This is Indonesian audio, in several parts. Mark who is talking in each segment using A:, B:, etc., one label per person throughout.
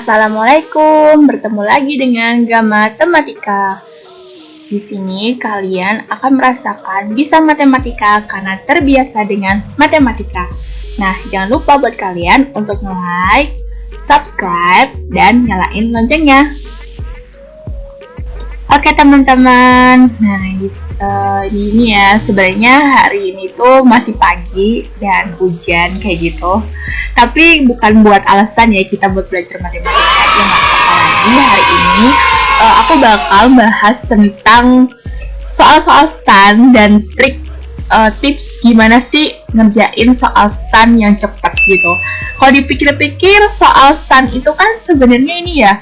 A: Assalamualaikum, bertemu lagi dengan Gamatematika. Di sini kalian akan merasakan bisa matematika karena terbiasa dengan matematika. Nah, jangan lupa buat kalian untuk like, subscribe, dan nyalain loncengnya. Oke teman-teman, nah ini ya sebenarnya hari ini tuh masih pagi dan hujan kayak gitu. Tapi bukan buat alasan ya kita buat belajar matematika ya nggak apa-apa lagi. Hari ini aku bakal bahas tentang soal-soal stan dan trik tips gimana sih ngerjain soal stan yang cepat gitu. Kalau dipikir-pikir soal stan itu kan sebenarnya ini ya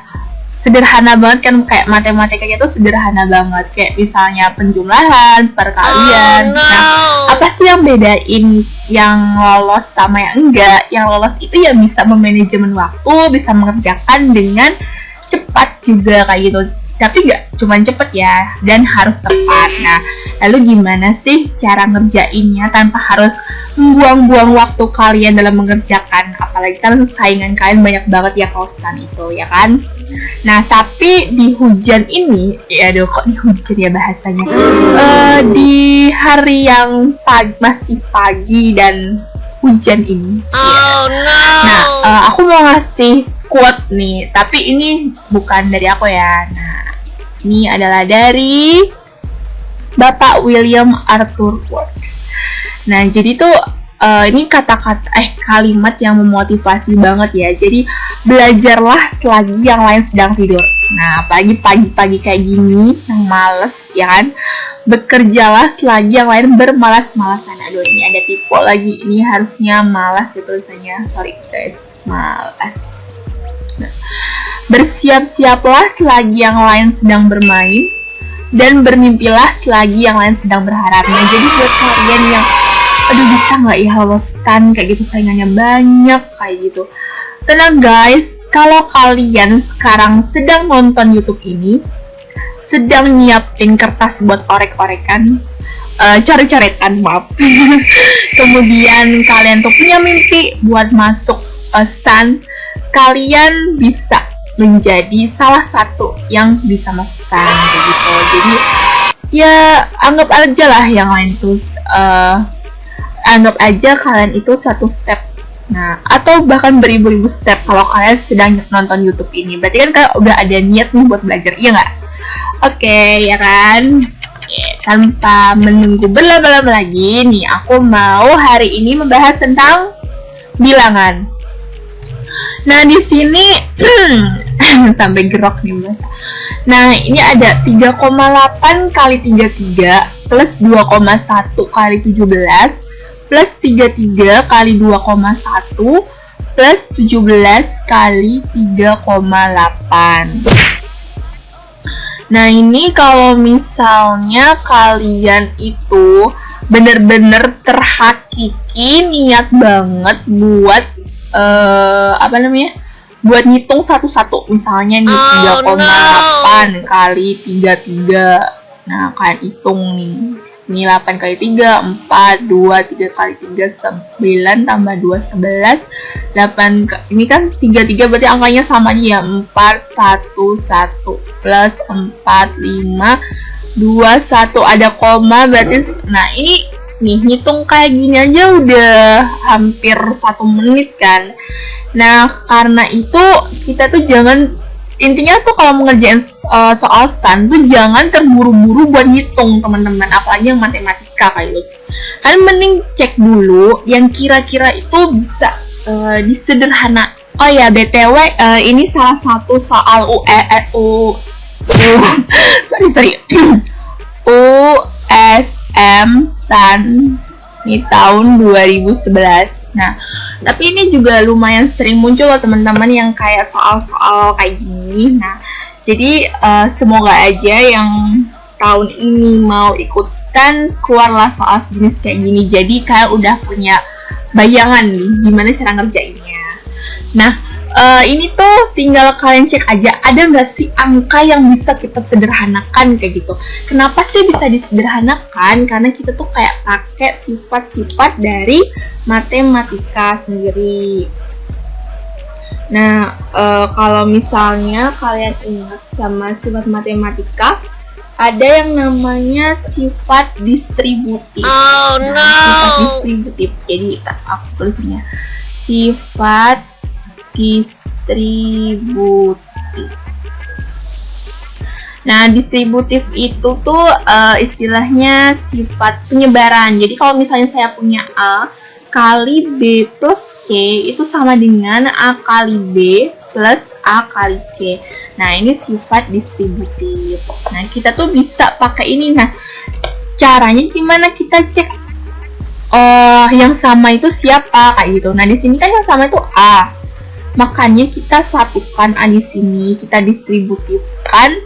A: sederhana banget kan, kayak matematika itu sederhana banget, kayak misalnya penjumlahan, perkalian. Nah, apa sih yang bedain yang lolos sama yang enggak? Yang lolos itu ya bisa memanajemen waktu, bisa mengerjakan dengan cepat juga kayak gitu. Tapi nggak cuma cepet ya, dan harus tepat. Nah, lalu gimana sih cara ngerjainnya tanpa harus membuang-buang waktu kalian dalam mengerjakan? Apalagi kan saingan kalian banyak banget ya kalau stan itu, ya kan? Nah, tapi di hujan ini, aduh kok di hujan ya bahasanya? Di hari yang masih pagi dan hujan ini.
B: Oh no.
A: Nah, aku mau ngasih quote nih, tapi ini bukan dari aku ya. Nah, ini adalah dari Bapak William Arthur Ward. Nah, jadi tuh ini kalimat yang memotivasi banget ya. Jadi belajarlah selagi yang lain sedang tidur. Nah, apalagi pagi-pagi kayak gini yang males ya kan. Bekerjalah selagi yang lain bermalas-malasan. Aduh, ini ada typo lagi. Ini harusnya malas ya tulisannya. Sorry guys, malas. Nah, bersiap-siaplah selagi yang lain sedang bermain, dan bermimpilah selagi yang lain sedang berharap. Nah, jadi buat kalian yang aduh bisa nggak ya lolos stan kayak gitu, saingannya banyak kayak gitu, tenang guys, kalau kalian sekarang sedang nonton YouTube ini, sedang nyiapin kertas buat orek-orekan, coret-coretan, maaf. Kemudian kalian tuh punya mimpi buat masuk stan, kalian bisa menjadi salah satu yang bisa masuk stan kayak gitu. Jadi ya anggap aja lah yang lain tuh anggap aja kalian itu satu step, nah atau bahkan beribu-ribu step kalau kalian sedang nonton YouTube ini. Berarti kan kalian udah ada niat nih buat belajar, iya nggak? Oke, ya kan? Tanpa menunggu berlama-lama lagi nih, aku mau hari ini membahas tentang bilangan. Nah, di sini sampai gerok nih Mas. Nah, ini ada 3,8 kali 33 plus 2,1 kali 17 plus 33 kali 2,1 plus 17 kali 3,8. Nah, ini kalau misalnya kalian itu bener-bener terhakiki niat banget buat buat ngitung satu-satu, misalnya nih 3,8 kali 33. Nah, kalian hitung nih. Ini 8 kali 3, 4, 2, 3 kali 3, 9, tambah 2, 11. 8, ini kan 33 berarti angkanya sama aja ya. 4, 1, 1, plus 4, 5, 2, 1. Ada koma berarti, nah ini nih ngitung kayak gini aja udah hampir 1 menit kan. Nah, karena itu kita tuh jangan, intinya tuh kalau mengerjain soal stan tuh jangan terburu-buru buat ngitung teman-teman, apalagi yang matematika kayak gitu. Kalian mending cek dulu yang kira-kira itu bisa disederhana. Oh ya, BTW ini salah satu soal USM stan ini tahun 2011. Nah, tapi ini juga lumayan sering muncul loh teman-teman yang kayak soal-soal kayak gini. Nah, jadi semoga aja yang tahun ini mau ikut stan keluarlah soal sejenis kayak gini. Jadi kalian udah punya bayangan nih gimana cara ngerjainnya. Nah, ini tuh tinggal kalian cek aja ada nggak sih angka yang bisa kita sederhanakan kayak gitu. Kenapa sih bisa disederhanakan? Karena kita tuh kayak pakai sifat-sifat dari matematika sendiri. Nah, kalau misalnya kalian ingat sama sifat matematika, ada yang namanya sifat distributif.
B: Oh no.
A: Sifat distributif. Jadi aku tulisnya sifat distributif. Nah, distributif itu tuh istilahnya sifat penyebaran. Jadi kalau misalnya saya punya A kali B plus C itu sama dengan A kali B plus A kali C. Nah, ini sifat distributif. Nah, kita tuh bisa pakai ini. Nah, caranya gimana kita cek yang sama itu siapa kayak gitu. Nah, di sini kan yang sama itu A. Makanya kita satukan A di sini, kita distributifkan.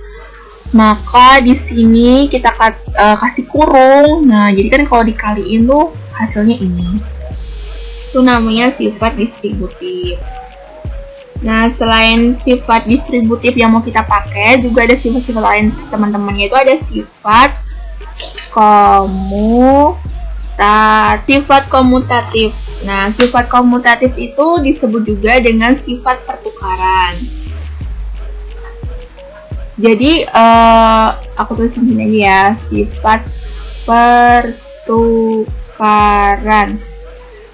A: Maka di sini kita kasih kurung. Nah, jadi kan kalau dikaliin tuh hasilnya ini. Itu namanya sifat distributif. Nah, selain sifat distributif yang mau kita pakai, juga ada sifat-sifat lain teman-teman, yaitu ada sifat komutatif. Nah, sifat komutatif itu disebut juga dengan sifat pertukaran. Jadi, aku tulisin sini aja ya, sifat pertukaran.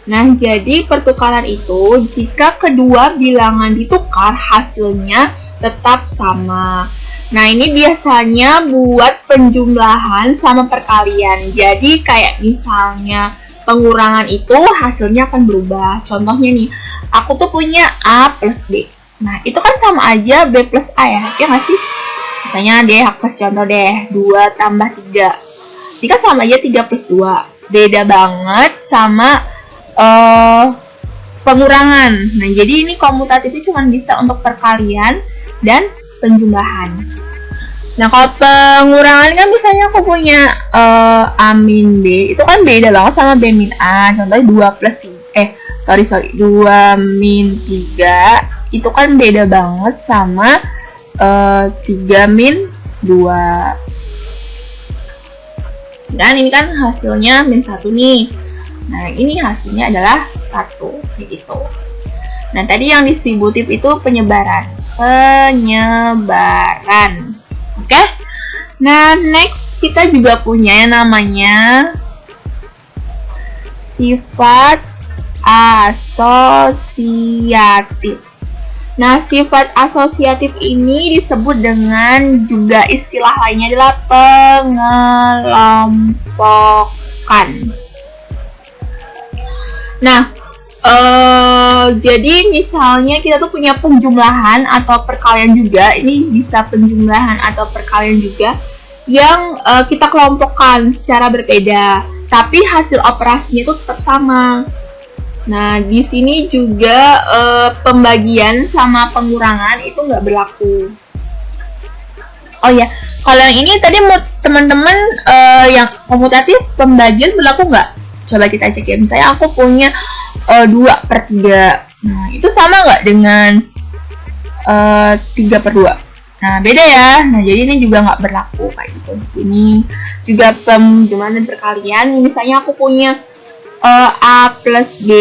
A: Nah, jadi pertukaran itu jika kedua bilangan ditukar, hasilnya tetap sama. Nah, ini biasanya buat penjumlahan sama perkalian. Jadi, kayak misalnya pengurangan itu hasilnya akan berubah. Contohnya nih, aku tuh punya A plus B. Nah, itu kan sama aja B plus A ya nggak sih? Misalnya deh, aku kasih contoh deh, 2 tambah 3. Ini kan sama aja 3 plus 2. Beda banget sama pengurangan. Nah, jadi ini komutatif itu cuma bisa untuk perkalian dan penjumlahan. Nah, kalau pengurangan kan misalnya aku punya A min B, itu kan beda banget sama B min A. Contohnya 2 plus 3, 2 min 3, itu kan beda banget sama 3 min 2. Dan ini kan hasilnya min 1 nih. Nah, ini hasilnya adalah 1, gitu. Nah, tadi yang distributif itu penyebaran. Oke? Nah, next kita juga punya yang namanya sifat asosiatif. Nah, sifat asosiatif ini disebut dengan juga istilah lainnya adalah pengelompokan. Nah, jadi misalnya kita tuh punya penjumlahan atau perkalian juga. Ini bisa penjumlahan atau perkalian juga yang kita kelompokkan secara berbeda, tapi hasil operasinya itu tetap sama. Nah, di sini juga pembagian sama pengurangan itu nggak berlaku. Oh ya, kalau yang ini tadi teman-teman yang komutatif pembagian berlaku nggak? Coba kita cek ya. Misalnya aku punya 2/3. Nah, itu sama nggak dengan 3/2? Nah, beda ya. Nah, jadi ini juga nggak berlaku kayak gitu. Ini juga penjumlahan dan perkalian. Misalnya aku punya A plus B,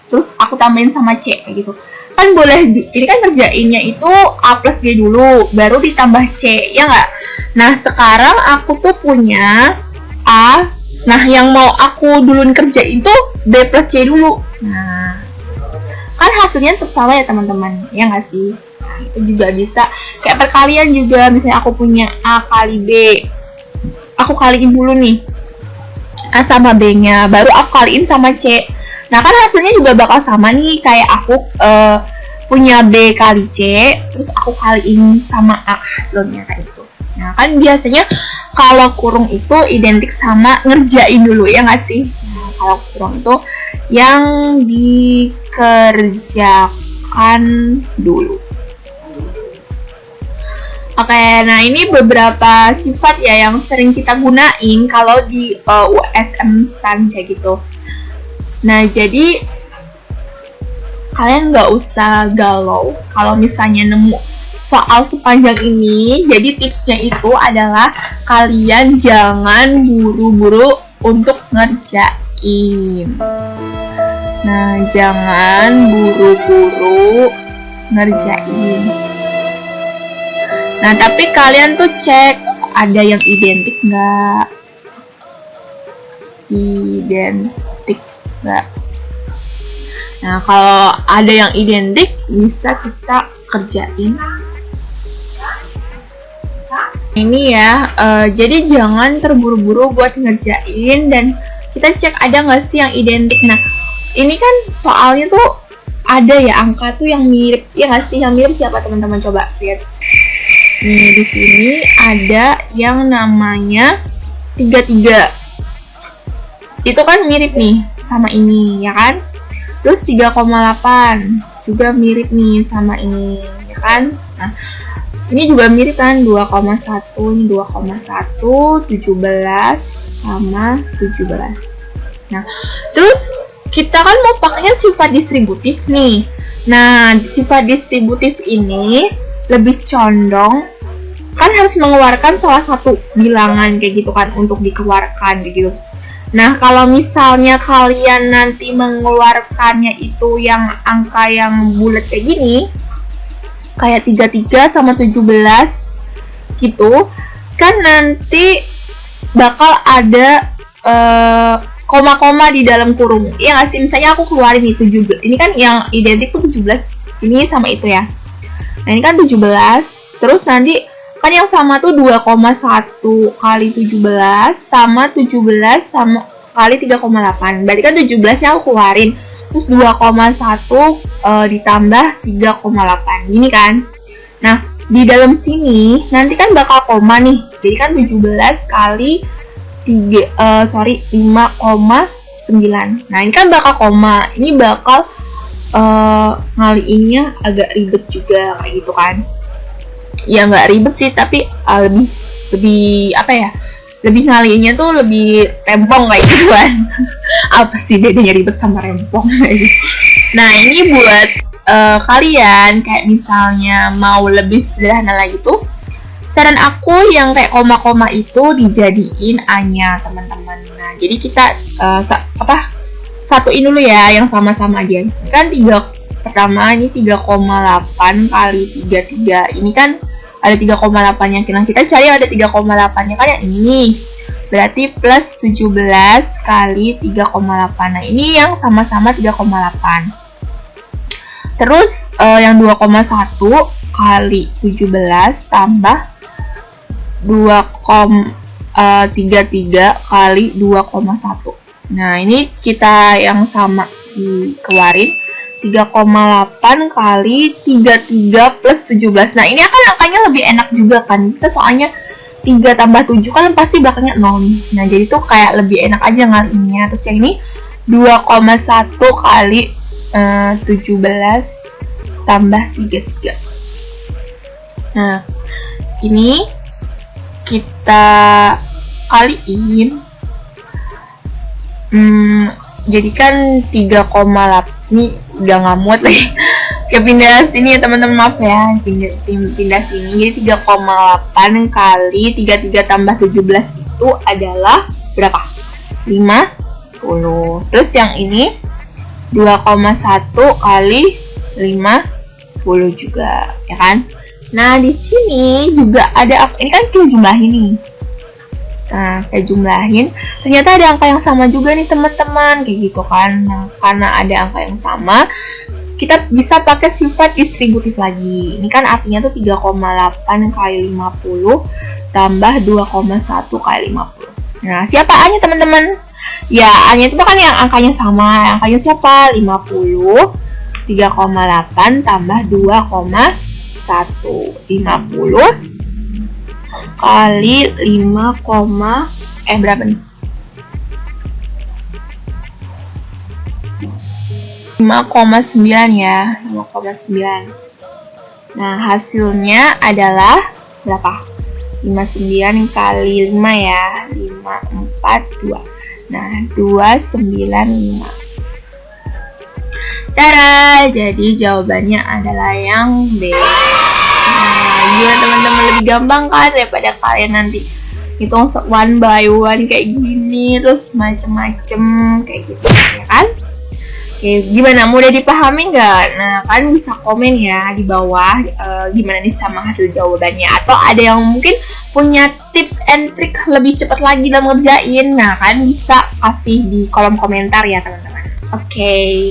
A: terus aku tambahin sama C kayak gitu. Kan boleh, ini kan kerjainnya itu A plus B dulu, baru ditambah C, ya nggak? Nah, sekarang aku tuh punya A. Nah, yang mau aku duluan kerjain itu B plus C dulu. Nah, kan hasilnya tetap sama ya teman-teman, ya nggak sih? Nah, itu juga bisa. Kayak perkalian juga, misalnya aku punya A kali B. Aku kaliin dulu nih A sama B-nya, baru aku kaliin sama C. Nah, kan hasilnya juga bakal sama nih, kayak aku punya B kali C, terus aku kaliin sama A hasilnya kayak gitu. Nah, kan biasanya kalau kurung itu identik sama ngerjain dulu, ya nggak sih? Nah, kalau kurung itu yang dikerjakan dulu. Oke, nah ini beberapa sifat ya yang sering kita gunain kalau di USM STAN kayak gitu. Nah, jadi kalian nggak usah galau kalau misalnya nemu soal sepanjang ini. Jadi tipsnya itu adalah kalian jangan buru-buru untuk ngerjain. Nah, jangan buru-buru ngerjain. Nah, tapi kalian tuh cek ada yang identik nggak? Identik nggak? Nah, kalau ada yang identik bisa kita kerjain. Ini ya, jadi jangan terburu-buru buat ngerjain dan kita cek ada nggak sih yang identik. Nah, ini kan soalnya tuh ada ya angka tuh yang mirip, ya nggak sih? Yang mirip siapa teman-teman? Coba lihat. Nih di sini ada yang namanya 33. Itu kan mirip nih sama ini, ya kan? Terus 3,8 juga mirip nih sama ini, ya kan? Nah, ini juga mirip kan, 2,1, ini 2,1, 17 sama 17. Nah, terus kita kan mau pakainya sifat distributif nih. Nah, sifat distributif ini lebih condong kan harus mengeluarkan salah satu bilangan kayak gitu kan untuk dikeluarkan kayak gitu. Nah, kalau misalnya kalian nanti mengeluarkannya itu yang angka yang bulat kayak gini, kayak 33 sama 17 gitu, kan nanti bakal ada koma-koma di dalam kurung. Iya nggak sih? Misalnya aku keluarin nih 17. Ini kan yang identik tuh 17. Ini sama itu ya. Nah, ini kan 17. Terus nanti kan yang sama tuh 2,1 kali 17 sama 17 sama kali 3,8. Berarti kan 17-nya aku keluarin. Terus 2,1 ditambah 3,8. Gini kan. Nah, di dalam sini nanti kan bakal koma nih. Jadi kan 17 kali 5,9. Nah, ini kan bakal koma. Ini bakal ngaliinnya agak ribet juga kayak gitu kan. Ya nggak ribet sih, tapi lebih apa ya? Lebih ngaliinnya tuh lebih rempong kayak gitu kan. Apa sih bedanya ribet sama rempong? Nah, ini buat kalian kayak misalnya mau lebih sederhana lagi tuh, saran aku yang kayak koma-koma itu dijadiin A-nya teman-teman. Nah, jadi kita satuin dulu ya yang sama-sama aja. Kan pertama ini 3,8 kali 33. Ini kan ada 3,8 yang kita cari, ada 3,8-nya kan yang ini. Berarti plus 17 kali 3,8. Nah, ini yang sama-sama 3,8. Terus yang 2,1 kali 17 tambah 2,33 kali 2,1. Nah, ini kita yang sama dikeluarin 3,8 kali 33 plus 17. Nah, ini akan angkanya lebih enak juga kan. Kita soalnya 3 tambah 7 kan pasti belakangnya 0. Nah, jadi tuh kayak lebih enak aja ngaliinnya. Terus yang ini 2,1 kali 17 tambah 33. Nah, ini kita kaliin. Jadi kan 3,8. Ini udah nggak muat lagi. Pindah sini ya teman-teman, maaf ya. Pindah sini. Jadi 3,8 kali 33 tambah 17 itu adalah berapa? 50. Terus yang ini 2,1 kali 50 juga, ya kan? Nah, di sini juga ada, ini kan kita jumlahin nih. Nah, kayak jumlahin, ternyata ada angka yang sama juga nih teman-teman, kayak gitu kan. Nah, karena ada angka yang sama, kita bisa pakai sifat distributif lagi. Ini kan artinya tuh 3,8 kali 50 tambah 2,1 kali 50. Nah, siapa A-nya teman-teman? Ya, A-nya itu kan yang angkanya sama. Angkanya siapa? 50. 3,8 tambah 2,1. 50 kali 5, berapa nih? 5,9 ya, 5,9. Nah, hasilnya adalah berapa? 59 kali 5 ya, 542. Nah, 295. Tada, jadi jawabannya adalah yang B. Nah, gimana teman-teman, lebih gampang kan daripada kalian nanti hitung one by one kayak gini, terus macem-macem kayak gitu, ya kan? Oke, gimana? Mudah dipahami nggak? Nah, kan bisa komen ya di bawah gimana nih sama hasil jawabannya. Atau ada yang mungkin punya tips and trick lebih cepat lagi dalam ngerjain. Nah, kan bisa kasih di kolom komentar ya teman-teman. Oke.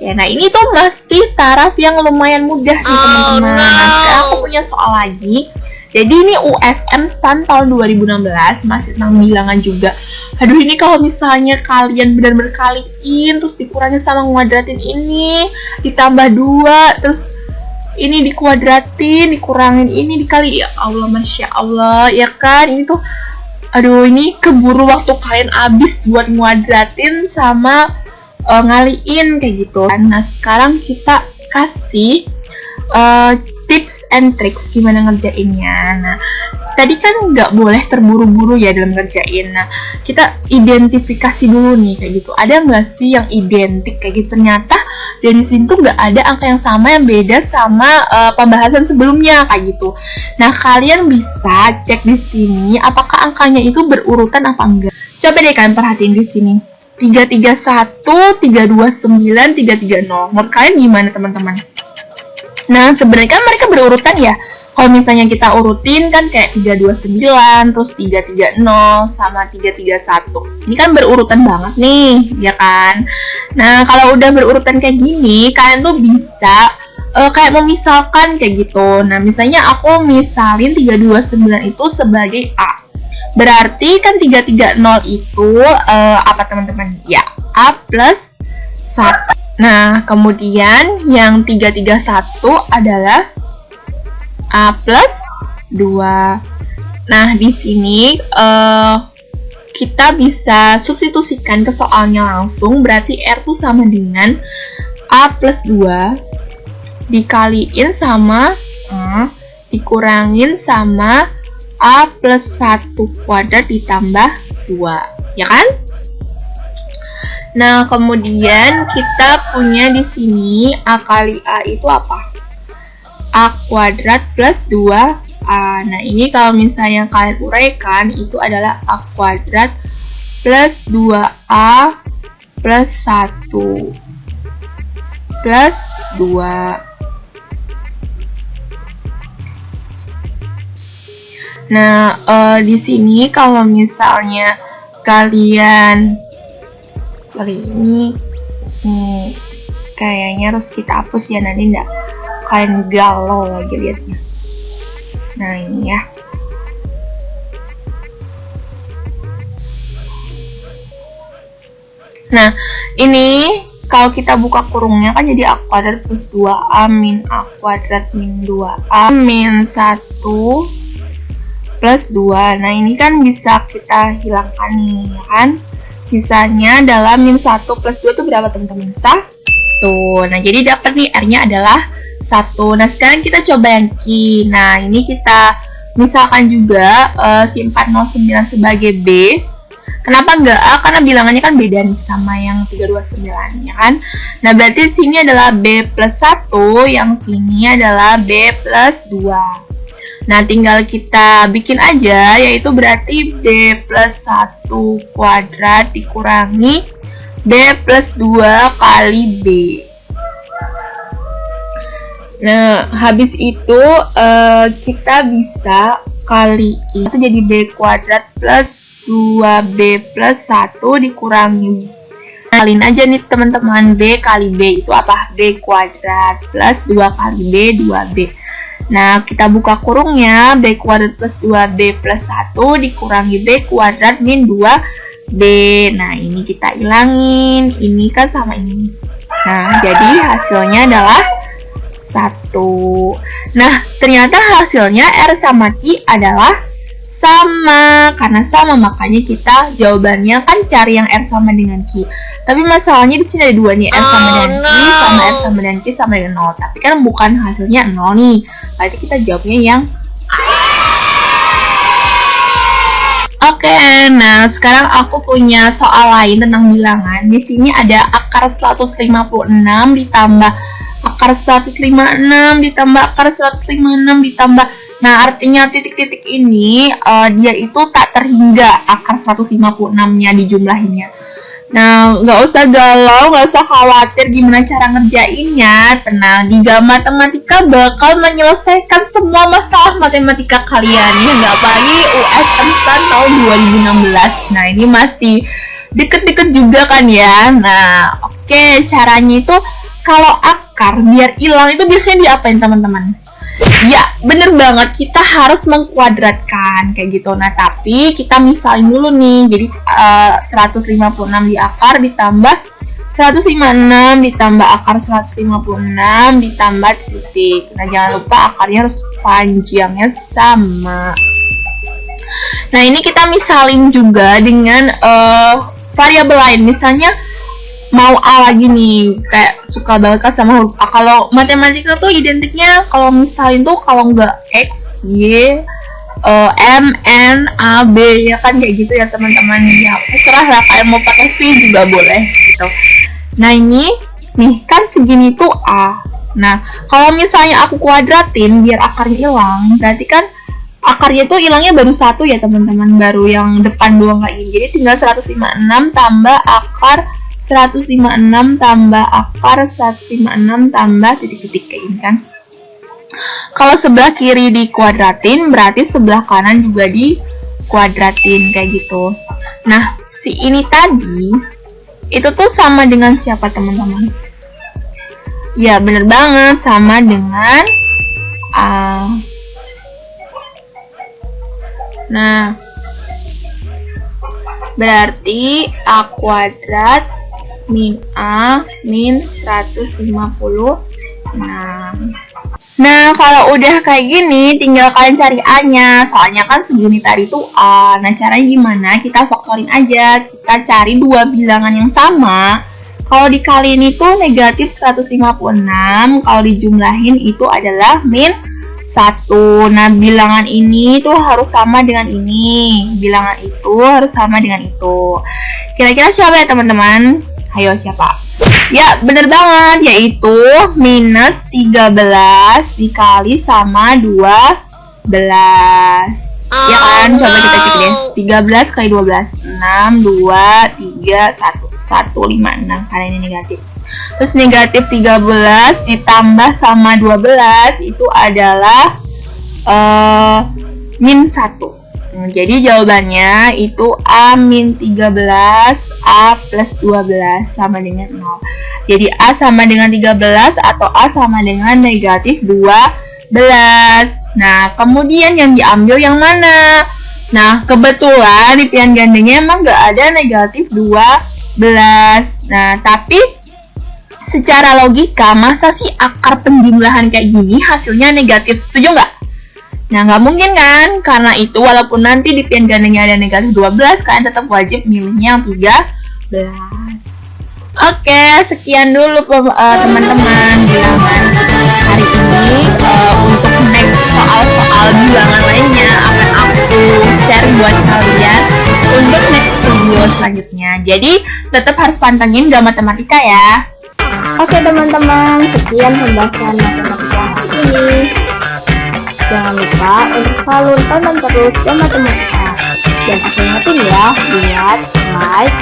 A: Ya, nah ini tuh masih taraf yang lumayan mudah nih teman-teman. Nah, sekarang aku punya soal lagi. Jadi ini USM STAN tahun 2016, masih tentang bilangan juga. Aduh, ini kalau misalnya kalian benar-benar kaliin, terus dikurangi sama nguadratin ini, ditambah 2, terus ini dikuadratin, dikurangin ini, dikali, ya Allah, Masya Allah, ya kan? Ini tuh, aduh, ini keburu waktu kalian habis buat nguadratin sama ngaliin kayak gitu. Nah, sekarang kita kasih tips and tricks gimana ngerjainnya. Nah, tadi kan nggak boleh terburu-buru ya dalam ngerjain. Nah, kita identifikasi dulu nih kayak gitu. Ada nggak sih yang identik kayak gitu? Ternyata dari sini tuh nggak ada angka yang sama yang beda sama pembahasan sebelumnya kayak gitu. Nah, kalian bisa cek di sini apakah angkanya itu berurutan apa enggak. Coba deh kalian perhatiin di sini. 331, 329, 330. Menurut kalian gimana teman-teman? Nah, sebenarnya kan mereka berurutan ya. Kalau misalnya kita urutin kan kayak 329, terus 330, sama 331. Ini kan berurutan banget nih, ya kan? Nah, kalau udah berurutan kayak gini, kalian tuh bisa kayak memisalkan kayak gitu. Nah, misalnya aku misalin 329 itu sebagai A. Berarti kan 330 itu apa teman-teman? Ya, A plus 1. Nah, kemudian yang 331 adalah A plus 2. Nah, di sini kita bisa substitusikan ke soalnya langsung. Berarti R itu sama dengan A plus 2 dikaliin sama dikurangin sama A plus 1 kuadrat ditambah 2. Ya kan? Nah, kemudian kita punya di sini A kali A itu apa? A kuadrat plus 2A. Nah, ini kalau misalnya kalian uraikan, itu adalah A kuadrat plus 2A plus 1 plus 2. Nah, di sini kalau misalnya kalian kali ini kayaknya harus kita hapus ya, nanti enggak kalian galau lagi liatnya. Nah, ini ya. Nah, ini kalau kita buka kurungnya kan jadi A kuadrat plus 2A min A kuadrat min 2A min 1 plus 2. Nah, ini kan bisa kita hilangkan nih, ya kan? Sisanya adalah min 1 plus 2 itu berapa teman-teman? 1. Nah, jadi dapat nih R-nya adalah 1. Nah, sekarang kita coba yang Q. Nah, ini kita misalkan juga si 409 sebagai B. Kenapa enggak A? Karena bilangannya kan beda nih sama yang 329, ya kan? Nah, berarti sini adalah B plus 1, yang sini adalah B plus 2. Nah, tinggal kita bikin aja, yaitu berarti B plus 1 kuadrat dikurangi B plus 2 kali B. Nah, habis itu kita bisa kali itu jadi B kuadrat plus 2B plus 1 dikurangi. Kaliin aja nih teman-teman, B kali B itu apa? B kuadrat plus 2 kali B, 2B. Nah, kita buka kurungnya, B kuadrat plus 2B plus 1 dikurangi B kuadrat min 2B. Nah, ini kita ilangin, ini kan sama ini. Nah, jadi hasilnya adalah 1. Nah, ternyata hasilnya R sama Q adalah sama. Karena sama, makanya kita jawabannya kan cari yang R sama dengan Q. Tapi masalahnya di sini ada 2 nih, R sama dengan Q, sama R sama dengan Q sama dengan 0. Tapi kan bukan hasilnya 0 nih. Berarti kita jawabnya yang Oke, nah sekarang aku punya soal lain tentang bilangan. Di sini ada akar 156 ditambah akar 156 ditambah akar 156 ditambah. Nah, artinya titik-titik ini dia itu tak terhingga akar 156-nya dijumlahinnya. Nah, nggak usah galau, nggak usah khawatir gimana cara ngerjainnya. Tenang, di Gama Matematika bakal menyelesaikan semua masalah matematika kalian ya. Nggak apalagi US Instan tahun 2016. Nah, ini masih deket-deket juga kan ya. Nah, oke, caranya itu kalau akar biar hilang itu biasanya diapain teman-teman? Ya, bener banget. Kita harus mengkuadratkan kayak gitu. Nah, tapi kita misalin dulu nih. Jadi 156 di akar ditambah 156 ditambah akar 156 ditambah titik. Nah, jangan lupa akarnya harus panjangnya sama. Nah, ini kita misalin juga dengan variabel lain. Misalnya mau A lagi nih, kayak suka banget kan sama huruf A. Kalau matematika tuh identiknya kalau misalin tuh kalau nggak X, Y, M, N, A, B ya kan kayak gitu ya teman-teman. Ya terserah lah, kayak mau pakai V juga boleh gitu. Nah ini nih kan segini tuh A. Nah kalau misalnya aku kuadratin biar akarnya hilang, berarti kan akarnya tuh hilangnya baru satu ya teman-teman, baru yang depan doang kayak gini. Jadi tinggal 156 tambah akar 156 tambah akar 156 tambah titik-titik kayak gini kan. Kalau sebelah kiri dikuadratin berarti sebelah kanan juga dikuadratin kayak gitu. Nah, si ini tadi itu tuh sama dengan siapa teman-teman? Ya, bener banget, sama dengan A. Nah, berarti A kuadrat min A min 156. Nah, kalau udah kayak gini, tinggal kalian cari A-nya. Soalnya kan segini tadi tuh A. Nah, caranya gimana? Kita faktorin aja. Kita cari dua bilangan yang sama. Kalau dikaliin itu negatif 156. Kalau dijumlahin itu adalah min 1. Nah, bilangan ini tuh harus sama dengan ini. Bilangan itu harus sama dengan itu. Kira-kira siapa ya teman-teman? Ayo siapa? Ya bener banget, yaitu minus 13 dikali sama 12. Ya kan? Coba kita cek deh. 13 kali 12 6, 2, 3, 1 5, 6 karena ini negatif. Terus negatif 13 ditambah sama 12 itu adalah min 1. Jadi jawabannya itu A min 13, A plus 12 sama dengan 0. Jadi A sama dengan 13 atau A sama dengan negatif 12. Nah, kemudian yang diambil yang mana? Nah, kebetulan di pilihan gandengnya emang nggak ada negatif 12. Nah, tapi secara logika, masa sih akar penjumlahan kayak gini hasilnya negatif? Setuju nggak? Nah, nggak mungkin kan? Karena itu, walaupun nanti di pilihan gandengnya ada negatif 12, kalian tetap wajib milihnya yang 13. Oke, sekian dulu teman-teman bilangan hari ini. Untuk next soal-soal bilangan lainnya akan aku share buat kalian untuk next video selanjutnya. Jadi, tetap harus pantengin Gama Matematika ya.
B: Oke teman-teman, sekian pembahasan matematika hari ini. Jangan lupa untuk selalu tonton terus Gama Matematika. Dan aku ingetin ya, buat like,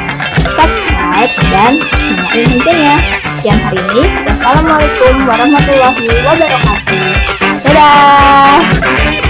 B: subscribe, dan nyalain loncengnya. Sekian hari ini, wassalamualaikum warahmatullahi wabarakatuh. Dadah!